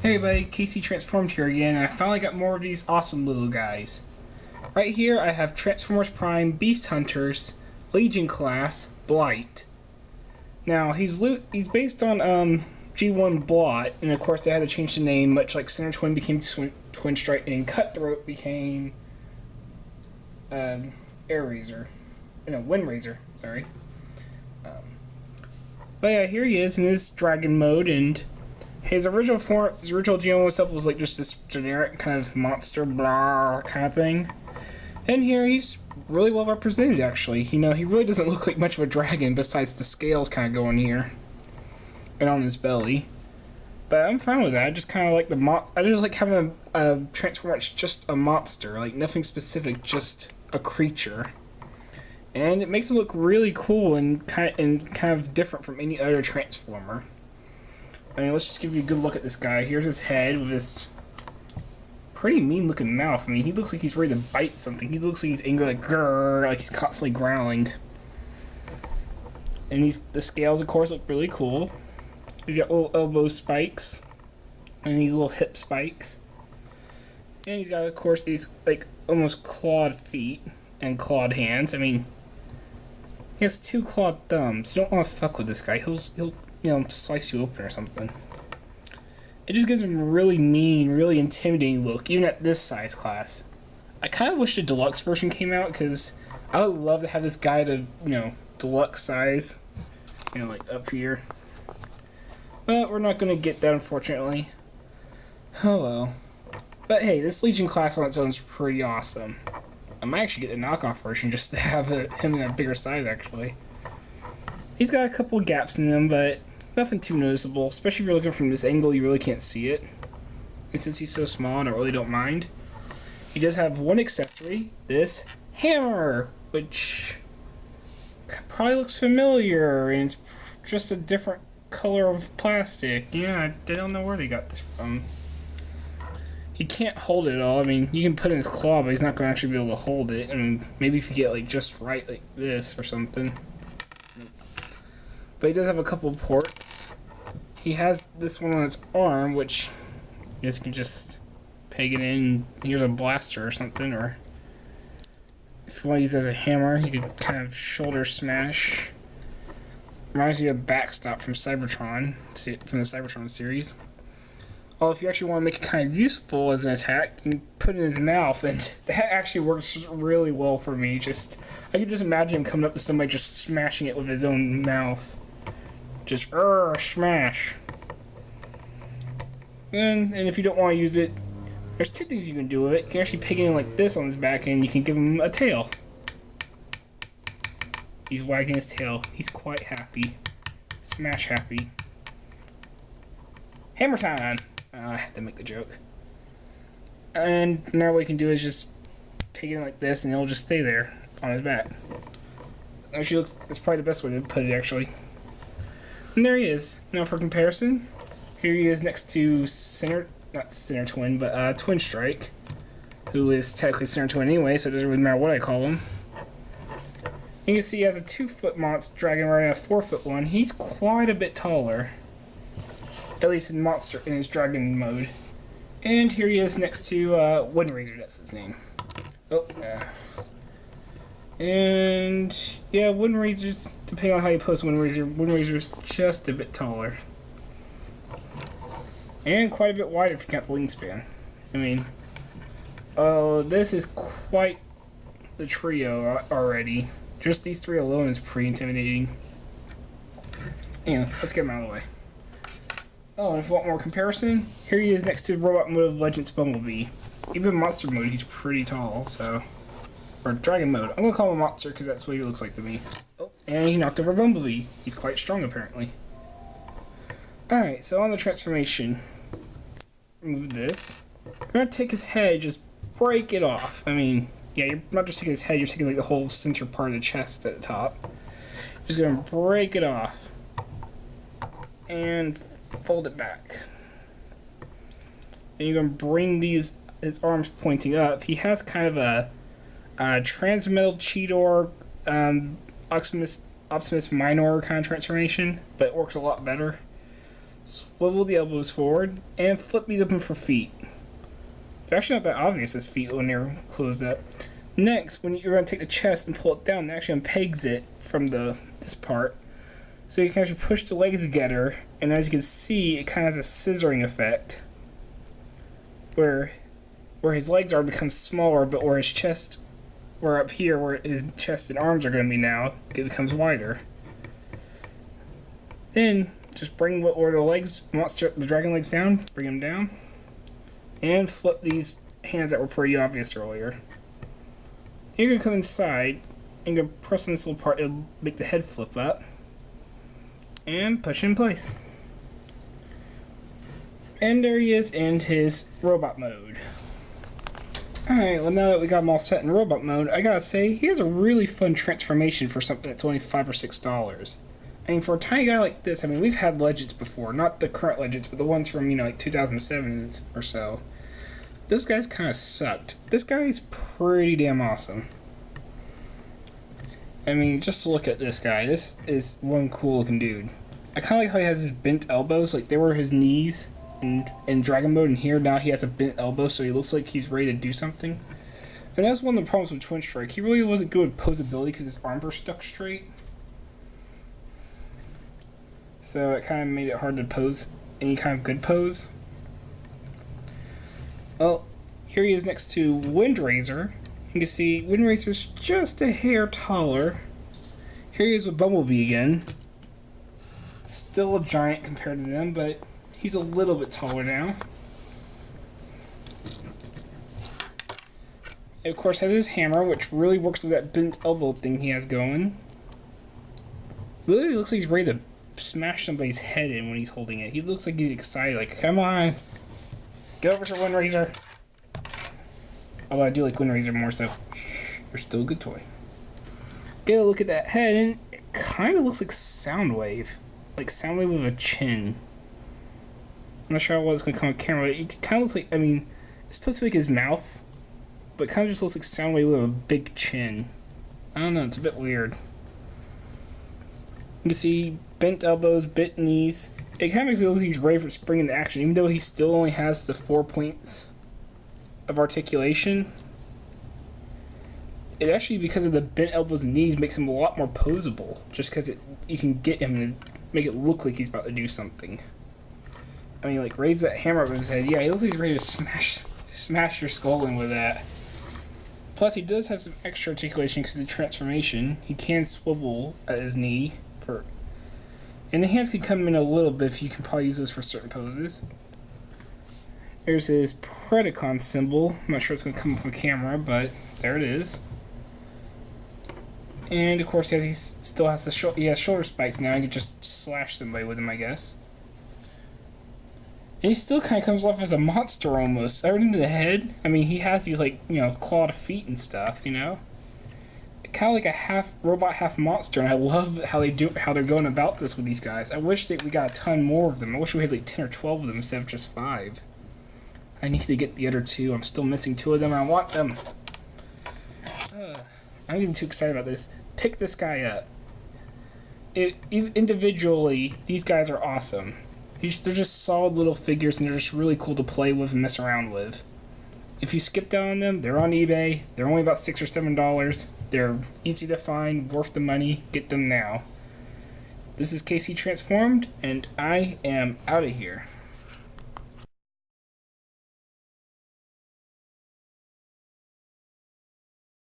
Hey everybody, Casey Transformed here again, and I finally got more of these awesome little guys. Right here I have Transformers Prime Beast Hunters Legion class Blight. Now he's based on G1 Blight, and of course they had to change the name, much like Center Twin became Twin Strike and Cutthroat became Wind Razor. Sorry. But yeah, here he is in his dragon mode, and his original G1 stuff was like just this generic kind of monster blah kind of thing. And here he's really well represented actually. You know, he really doesn't look like much of a dragon besides the scales kind of going here and on his belly. But I'm fine with that. I just kind of like I just like having a transformer that's just a monster, like nothing specific, just a creature. And it makes him look really cool and kind of different from any other transformer. I mean, let's just give you a good look at this guy. Here's his head with this pretty mean looking mouth. I mean, he looks like he's ready to bite something. He looks like he's angry, like grrr, like he's constantly growling. And the scales, of course, look really cool. He's got little elbow spikes and these little hip spikes. And he's got, of course, these like almost clawed feet and clawed hands. I mean, he has 2 clawed thumbs. You don't want to fuck with this guy. He'll slice you open or something. It just gives him a really mean, really intimidating look, even at this size class. I kind of wish the deluxe version came out, because I would love to have this guy to, deluxe size, like up here. But we're not going to get that, unfortunately. Oh well. But hey, this Legion class on its own is pretty awesome. I might actually get the knockoff version just to have him in a bigger size, actually. He's got a couple gaps in him, but nothing too noticeable. Especially if you're looking from this angle, you really can't see it. And since he's so small, I really don't mind. He does have one accessory, this hammer, which probably looks familiar, and it's just a different color of plastic. Yeah, I don't know where they got this from. He can't hold it at all. I mean, you can put it in his claw, but he's not going to actually be able to hold it. I mean, maybe if you get like just right like this or something. But he does have a couple of ports. He has this one on his arm, which you guys can just peg it in. Here's a blaster or something, or if you want to use it as a hammer, you can kind of shoulder smash. Reminds me of Backstop from Cybertron, from the Cybertron series. Well, if you actually want to make it kind of useful as an attack, you can put it in his mouth, and that actually works really well for me. I can just imagine him coming up to somebody just smashing it with his own mouth. Just smash. And if you don't want to use it, there's 2 things you can do with it. You can actually peg it in like this on his back, and you can give him a tail. He's wagging his tail. He's quite happy. Smash happy. Hammer time! I had to make the joke. And now what you can do is just peg it in like this, and it'll just stay there on his back. Actually, that's probably the best way to put it, actually. And there he is. Now for comparison, here he is next to not Center Twin, but Twin Strike, who is technically Center Twin anyway, so it doesn't really matter what I call him. You can see he has a 2-foot monster dragon riding a 4-foot one. He's quite a bit taller. At least in his dragon mode. And here he is next to Wind Razor, that's his name. Oh, and yeah, Wind Razor's, depending on how you post Wind Razor's just a bit taller. And quite a bit wider if you count the wingspan. I mean, this is quite the trio already. Just these 3 alone is pretty intimidating. Anyway, let's get him out of the way. Oh, and if you want more comparison, here he is next to Robot Mode of Legends Bumblebee. Even Monster Mode, he's pretty tall, so... Or Dragon Mode. I'm gonna call him Monster because that's what he looks like to me. Oh, and he knocked over Bumblebee. He's quite strong, apparently. Alright, so on the transformation. Remove this. You're gonna take his head, just break it off. I mean, yeah, you're not just taking his head, you're taking like the whole center part of the chest at the top. Just gonna break it off. And fold it back. And you're going to bring his arms pointing up. He has kind of a Transmetal Cheetor Optimus Minor kind of transformation, but it works a lot better. Swivel the elbows forward and flip these open for feet. They're actually not that obvious as feet when they're closed up. Next, when you're going to take the chest and pull it down, it actually unpegs it from this part. So you can actually push the legs together, and as you can see, it kind of has a scissoring effect. Where his legs are becomes smaller, but where his chest, where up here, where his chest and arms are going to be now, it becomes wider. Then, just bring where the dragon legs down, bring them down, and flip these hands that were pretty obvious earlier. You're going to come inside, and you're going to press on this little part, it'll make the head flip up, and push it in place. And there he is in his robot mode. Alright, well now that we got him all set in robot mode, I gotta say, he has a really fun transformation for something that's only $5 or $6. I mean, for a tiny guy like this, I mean, we've had Legends before, not the current Legends, but the ones from, like 2007 or so. Those guys kind of sucked. This guy is pretty damn awesome. I mean, just look at this guy. This is one cool looking dude. I kind of like how he has his bent elbows, like they were his knees in Dragon Mode, and here now he has a bent elbow, so he looks like he's ready to do something. And that's one of the problems with Twin Strike. He really wasn't good with posability because his arms were stuck straight. So it kind of made it hard to pose any kind of good pose. Well, here he is next to Windraiser. You can see Windraiser's just a hair taller. Here he is with Bumblebee again. Still a giant compared to them, but he's a little bit taller now. It of course has his hammer, which really works with that bent elbow thing he has going. Really looks like he's ready to smash somebody's head in when he's holding it. He looks like he's excited, like, come on, get over to Windraiser. Although I do like Windraiser more, so you're still a good toy. Get a look at that head, and it kind of looks like Soundwave. Like Soundwave with a chin. I'm not sure how well it's going to come on camera, but it kind of looks like, I mean, it's supposed to be like his mouth, but it kind of just looks like Soundwave with a big chin. I don't know, it's a bit weird. You can see bent elbows, bent knees. It kind of makes it look like he's ready for spring into action, even though he still only has the 4 points of articulation. It actually, because of the bent elbows and knees, makes him a lot more posable, just because you can get him to make it look like he's about to do something. I mean, like, raise that hammer over his head. Yeah, he looks like he's ready to smash your skull in with that. Plus, he does have some extra articulation because of the transformation. He can swivel at his knee. And the hands can come in a little bit if you can probably use those for certain poses. There's his Predacon symbol. I'm not sure it's going to come up on camera, but there it is. And of course, he still has he has shoulder spikes now. I can just slash somebody with him, I guess. And he still kind of comes off as a monster almost. Everything to the head. I mean, he has these, like, you know, clawed feet and stuff, you know. Kind of like a half robot, half monster, and I love how they're going about this with these guys. I wish that we got a ton more of them. I wish we had like 10 or 12 of them instead of just 5. I need to get the other 2. I'm still missing 2 of them. I want them. I'm getting too excited about this. Pick this guy up. Individually, these guys are awesome. They're just solid little figures, and they're just really cool to play with and mess around with. If you skip down on them, they're on eBay. They're only about $6 or $7. They're easy to find, worth the money. Get them now. This is KC Transformed, and I am out of here.